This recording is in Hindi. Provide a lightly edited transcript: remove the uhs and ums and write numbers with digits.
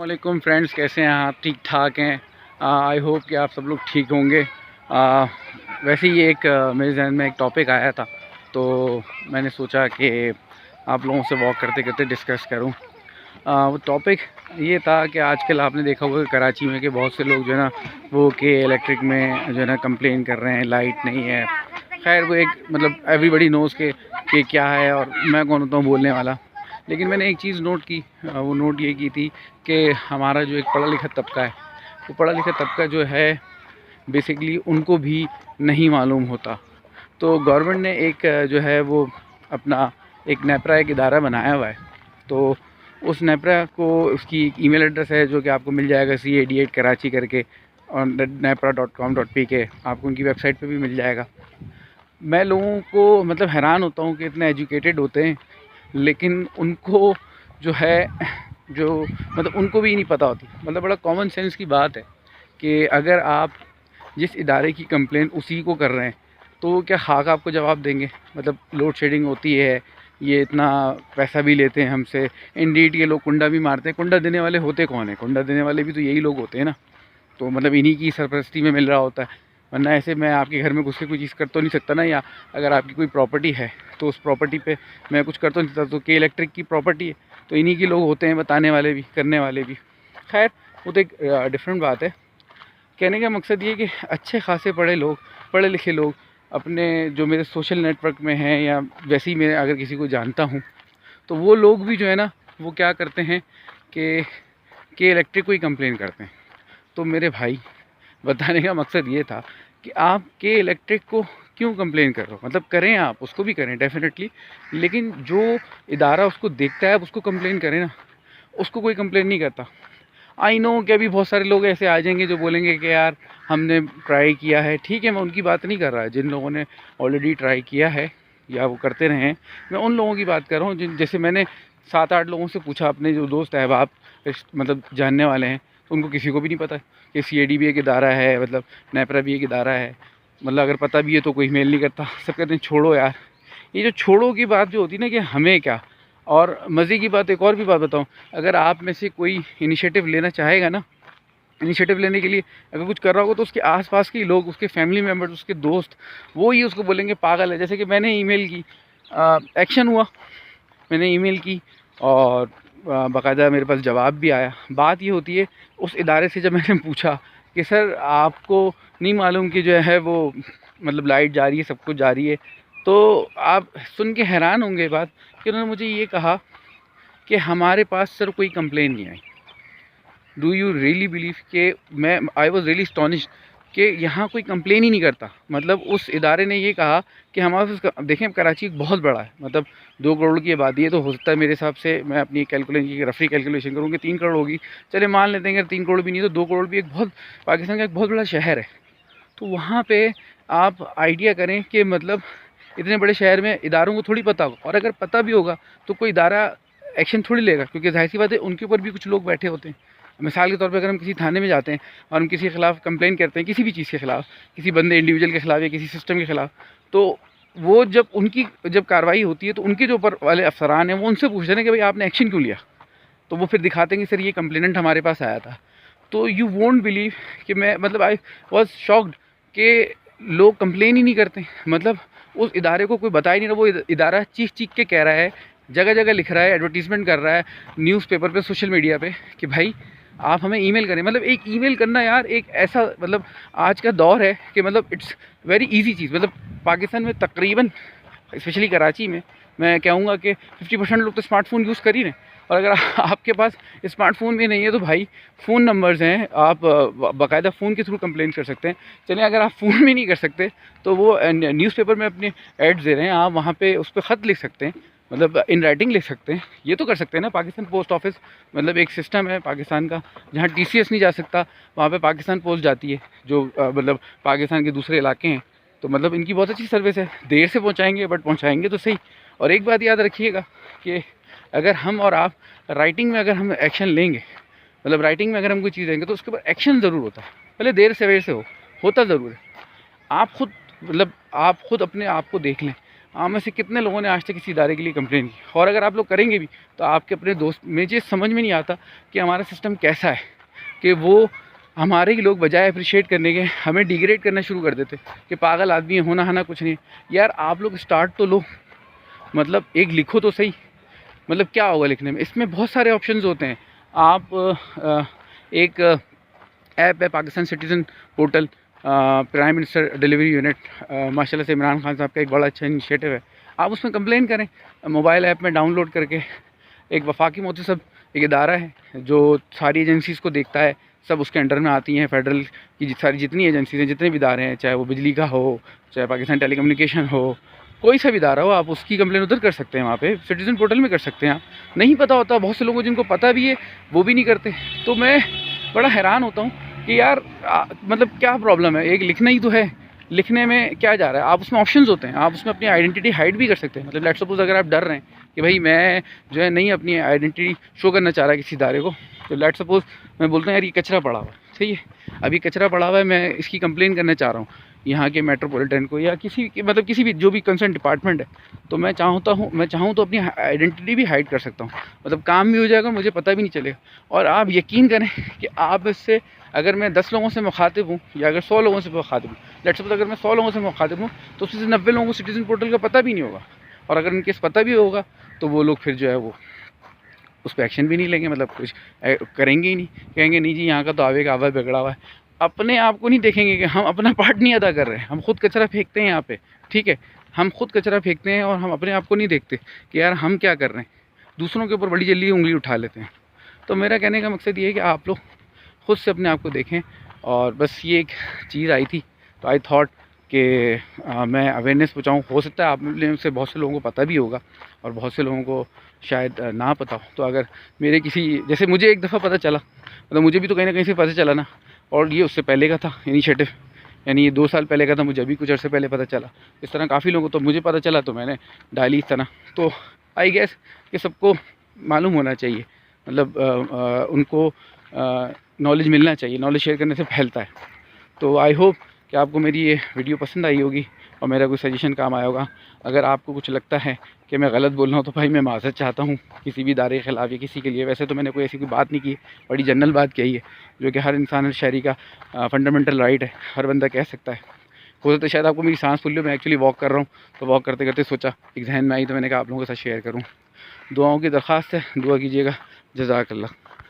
वालेकुम फ्रेंड्स, कैसे हैं आप? ठीक ठाक हैं? आई होप कि आप सब लोग ठीक होंगे। वैसे ही मेरे जहन में एक टॉपिक आया था, तो मैंने सोचा कि आप लोगों से वॉक करते करते डिस्कस करूं। वो टॉपिक ये था कि आजकल आपने देखा होगा कि कराची में कि बहुत से लोग जो है ना वो के इलेक्ट्रिक में जो है ना कंप्लेन कर रहे हैं, लाइट नहीं है। खैर वो एक मतलब एवरीबडी नोज़ कि क्या है, और मैं कौन होता हूँ बोलने वाला। लेकिन मैंने एक चीज़ नोट की, वो नोट ये की थी कि हमारा जो एक पढ़ा लिखा तबका है, वो पढ़ा लिखा तबका जो है बेसिकली उनको भी नहीं मालूम होता। तो गवर्नमेंट ने एक जो है वो अपना एक नेपरा एक इदारा बनाया हुआ है। तो उस नेपरा को उसकी एक ईमेल एड्रेस है जो कि आपको मिल जाएगा CAD8 कराची करके, और nepra.com.pk आपको उनकी वेबसाइट पे भी मिल जाएगा। मैं लोगों को मतलब हैरान होता हूँ कि इतने एजुकेटेड होते हैं, लेकिन उनको जो है जो मतलब उनको भी नहीं पता होती। मतलब बड़ा कॉमन सेंस की बात है कि अगर आप जिस इदारे की कंप्लेन उसी को कर रहे हैं, तो क्या खाक आपको जवाब देंगे? मतलब लोड शेडिंग होती है, ये इतना पैसा भी लेते हैं हमसे, इंडीड के लोग कुंडा भी मारते हैं। कुंडा देने वाले होते कौन है? कुंडा देने वाले भी तो यही लोग होते हैं ना। तो मतलब इन्हीं की सरपरस्ती में मिल रहा होता है, वरना ऐसे मैं आपके घर में घुस के कोई चीज़ कर तो नहीं सकता ना। या अगर आपकी कोई प्रॉपर्टी है तो उस प्रॉपर्टी पे मैं कुछ कर तो नहीं सकता। तो के इलेक्ट्रिक की प्रॉपर्टी है, तो इन्हीं के लोग होते हैं बताने वाले भी, करने वाले भी। खैर वो तो एक डिफरेंट बात है। कहने का मकसद ये कि अच्छे खासे पढ़े लिखे लोग अपने जो मेरे सोशल नेटवर्क में हैं, या वैसे ही मैं अगर किसी को जानता हूँ, तो वो लोग भी जो है ना वो क्या करते हैं कि इलेक्ट्रिक को ही कंप्लेन करते हैं। तो मेरे भाई, बताने का मकसद ये था कि आप के इलेक्ट्रिक को क्यों कंप्लेन कर रहे हो? मतलब करें, आप उसको भी करें डेफिनेटली, लेकिन जो इदारा उसको देखता है आप उसको कंप्लेन करें ना। उसको कोई कंप्लेन नहीं करता। आई नो कि अभी बहुत सारे लोग ऐसे आ जाएंगे जो बोलेंगे कि यार हमने ट्राई किया है। ठीक है, मैं उनकी बात नहीं कर रहा। जिन लोगों ने ऑलरेडी ट्राई किया है या वो करते रहे हैं, मैं उन लोगों की बात कर रहा हूँ जिन जैसे मैंने 7-8 लोगों से पूछा, अपने जो दोस्त अहबाब मतलब जानने वाले हैं, तो उनको किसी को भी नहीं पता कि CAD भी एक इदारा है, मतलब नेपरा भी एक इदारा है। मतलब अगर पता भी है तो कोई मेल नहीं करता। सब कहते हैं छोड़ो यार। ये जो छोड़ो की बात जो होती है ना कि हमें क्या। और मज़े की बात, एक और भी बात बताऊँ, अगर आप में से कोई इनिशिएटिव लेना चाहेगा ना, इनिशिएटिव लेने के लिए अगर कुछ कर रहा होगा, तो उसके आसपास के लोग, उसके फैमिली मेम्बर्स, उसके दोस्त, वो ही उसको बोलेंगे पागल है। जैसे कि मैंने ईमेल की, एक्शन हुआ, मैंने ईमेल की और बाकायदा मेरे पास जवाब भी आया। बात ये होती है उस इदारे से, जब मैंने पूछा कि सर आपको नहीं मालूम कि जो है वो मतलब लाइट जा रही है, सब कुछ जा रही है, तो आप सुन के हैरान होंगे बात कि उन्होंने मुझे ये कहा कि हमारे पास सर कोई कंप्लेन नहीं आई। डू यू रियली बिलीव कि मैं आई वॉज रियली स्टॉनिश्ड कि यहाँ कोई कंप्लेन ही नहीं करता। मतलब उस इदारे ने ये कहा कि हमारे पास, देखें कराची बहुत बड़ा है, मतलब 2 करोड़ की आबादी है, तो हो सकता है मेरे हिसाब से, मैं अपनी कैलकुलेशन की रफी कैलकुलेशन करूँ कि 3 करोड़ होगी। चले मान लेते हैं अगर 3 करोड़ भी नहीं तो 2 करोड़ भी एक बहुत, पाकिस्तान का एक बहुत बड़ा शहर है। तो वहाँ पे आप आइडिया करें कि मतलब इतने बड़े शहर में इदारों को थोड़ी पता होगा, और अगर पता भी होगा तो कोई इदारा एक्शन थोड़ी लेगा, क्योंकि जाहिर सी बात है उनके ऊपर भी कुछ लोग बैठे होते हैं। मिसाल के तौर पे अगर हम किसी थाने में जाते हैं और हम किसी के ख़िलाफ़ कंप्लेन करते हैं, किसी भी चीज़ के ख़िलाफ़, किसी बंदे इंडिविजुअल के ख़िलाफ़ या किसी सिस्टम के ख़िलाफ़, तो वो जब कार्रवाई होती है तो उनके जो ऊपर वाले अफसरान हैं वो उनसे पूछते हैं कि भाई आपने एक्शन क्यों लिया। तो वो फिर दिखाते हैं कि सर ये कंप्लेनेंट हमारे पास आया था। तो यू वोंट बिलीव कि मैं मतलब आई वॉज शॉक्ड कि लोग कंप्लेन ही नहीं करते। मतलब उस इदारे को कोई बता ही नहीं रहा। वो इदारा चीख चीख के कह रहा है, जगह जगह लिख रहा है, एडवर्टीजमेंट कर रहा है न्यूज़पेपर पे, सोशल मीडिया पे, कि भाई आप हमें ईमेल करें। मतलब एक ईमेल करना यार एक ऐसा, मतलब आज का दौर है कि मतलब इट्स वेरी इजी चीज़। मतलब पाकिस्तान में तकरीबन, स्पेशली कराची में, मैं कहूँगा कि 50% लोग तो स्मार्टफोन यूज़ कर ही रहे हैं। और अगर आपके पास स्मार्टफोन भी नहीं है तो भाई फ़ोन नंबर्स हैं, आप बाकायदा फ़ोन के थ्रू कंप्लेन कर सकते हैं। चलिए अगर आप फ़ोन भी नहीं कर सकते तो वो न्यूज़पेपर में अपने एड्स दे रहे हैं, आप वहाँ पे उस पर ख़त लिख सकते हैं, मतलब इन राइटिंग लिख सकते हैं। ये तो कर सकते हैं ना। पाकिस्तान पोस्ट ऑफिस मतलब एक सिस्टम है पाकिस्तान का, जहाँ TCS नहीं जा सकता वहाँ पे पाकिस्तान पोस्ट जाती है, जो मतलब पाकिस्तान के दूसरे इलाके हैं। तो मतलब इनकी बहुत अच्छी सर्विस है। देर से पहुँचाएंगे बट पहुँचाएंगे तो सही। और एक बात याद रखिएगा कि अगर हम और आप राइटिंग में अगर हम एक्शन लेंगे, मतलब राइटिंग में अगर हम कोई चीज़ देंगे, तो उसके ऊपर एक्शन ज़रूर होता है। भले देर से वेर से होता ज़रूर है। आप खुद मतलब आप खुद अपने आप को देख लें। आप में से कितने लोगों ने आज तक किसी इदारे के लिए कंप्लेन की? और अगर आप लोग करेंगे भी तो आपके अपने दोस्त, मुझे समझ में नहीं आता कि हमारा सिस्टम कैसा है कि वो हमारे ही लोग बजाय अप्रिशिएट करने के हमें डिग्रेड करना शुरू कर देते कि पागल आदमी है, होना हना कुछ नहीं। यार आप लोग स्टार्ट तो लो, मतलब एक लिखो तो सही, मतलब क्या होगा लिखने में? इसमें बहुत सारे ऑप्शंस होते हैं। आप एक ऐप है Pakistan citizen portal, prime minister delivery unit, माशाल्लाह से इमरान खान साहब का एक बड़ा अच्छा इनिशिएटिव है। आप उसमें कंप्लेन करें, मोबाइल ऐप में डाउनलोड करके। एक वफाकी मोहतसब एक इदारा है जो सारी एजेंसीज़ को देखता है, सब उसके अंडर में आती हैं। फेडरल की सारी जितनी एजेंसीज़ हैं, जितने भी इदारे हैं, चाहे वो बिजली का हो, चाहे पाकिस्तान टेलीकम्युनिकेशन हो, कोई सा भी इदारा हो, आप उसकी कंप्लेन उधर कर सकते हैं। वहाँ पे सिटीज़न पोर्टल में कर सकते हैं। आप नहीं पता होता, बहुत से लोगों को जिनको पता भी है वो भी नहीं करते। तो मैं बड़ा हैरान होता हूँ कि यार मतलब क्या प्रॉब्लम है? एक लिखना ही तो है, लिखने में क्या जा रहा है? आप उसमें ऑप्शंस होते हैं, आप उसमें अपनी आइडेंटिटी हाइड भी कर सकते हैं। मतलब लेट्स सपोज अगर आप डर रहे हैं कि भाई मैं जो है नहीं अपनी आइडेंटिटी शो करना चाह रहा किसी इदारे को, तो लेट्स सपोज मैं बोलता हूँ यार ये कचरा पड़ा हुआ है, सही है, अभी कचरा पड़ा हुआ है, मैं इसकी कंप्लेन करना चाह रहा हूँ यहाँ के मेट्रोपॉलिटन को या किसी मतलब किसी भी जो भी कंसर्न डिपार्टमेंट है। तो मैं चाहूँ तो अपनी आइडेंटिटी भी हाइड कर सकता हूँ, मतलब काम भी हो जाएगा, मुझे पता भी नहीं चलेगा। और आप यकीन करें कि आप इससे, अगर मैं 10 लोगों से मुखातिब हूँ या अगर 100 लोगों से मुखातिब हूँ, लेट्स सपोज अगर मैं 100 लोगों से मुखातिब हूँ, तो उसमें से 90 लोगों को सिटीज़न पोर्टल का पता भी नहीं होगा। और अगर इनकेस पता भी होगा तो वो लोग फिर जो है वो उस पर एक्शन भी नहीं लेंगे, मतलब कुछ करेंगे ही नहीं, कहेंगे नहीं जी यहाँ का तो आवे का आवा बिगड़ा हुआ है। अपने आप को नहीं देखेंगे कि हम अपना पार्ट नहीं अदा कर रहे हैं। हम खुद कचरा फेंकते हैं यहाँ पे, ठीक है, हम खुद कचरा फेंकते हैं और हम अपने आप को नहीं देखते कि यार हम क्या कर रहे हैं। दूसरों के ऊपर बड़ी जल्दी उंगली उठा लेते हैं। तो मेरा कहने का मकसद ये है कि आप लोग खुद से अपने आप को देखें। और बस ये एक चीज़ आई थी, तो आई थॉट कि मैं अवेयरनेस पहुँचाऊँ। हो सकता है आप में से बहुत से लोगों को पता भी होगा और बहुत से लोगों को शायद ना पता हो। तो अगर मेरे किसी, जैसे मुझे एक दफ़ा पता चला, मतलब मुझे भी तो कहीं ना कहीं से पता चला ना, और ये उससे पहले का था इनिशिएटिव, यानी ये 2 साल पहले का था, मुझे अभी कुछ अर्से पहले पता चला। इस तरह काफ़ी लोगों को, तो मुझे पता चला तो मैंने डाली इस तरह। तो आई गेस कि सबको मालूम होना चाहिए, मतलब उनको नॉलेज मिलना चाहिए, नॉलेज शेयर करने से फैलता है। तो आई होप कि आपको मेरी ये वीडियो पसंद आई होगी और मेरा कोई सजेशन काम आया होगा। अगर आपको कुछ लगता है कि मैं गलत बोल रहा हूँ तो भाई मैं माज़रत चाहता हूँ किसी भी इदारे के ख़िलाफ़ या किसी के लिए। वैसे तो मैंने कोई ऐसी कोई बात नहीं की, बड़ी जनरल बात कही है जो कि हर इंसान शहरी का फंडामेंटल राइट है, हर बंदा कह सकता है। हो सकता है शायद आपको मेरी सांस फूल ली, मैं एक्चुअली वॉक कर रहा हूँ, तो वॉक करते करते सोचा एक जहन में आई, तो मैंने कहा आप लोगों के साथ शेयर करूँ। दुआओं की दरख्वास्त है, दुआ कीजिएगा। जज़ाकल्लाह।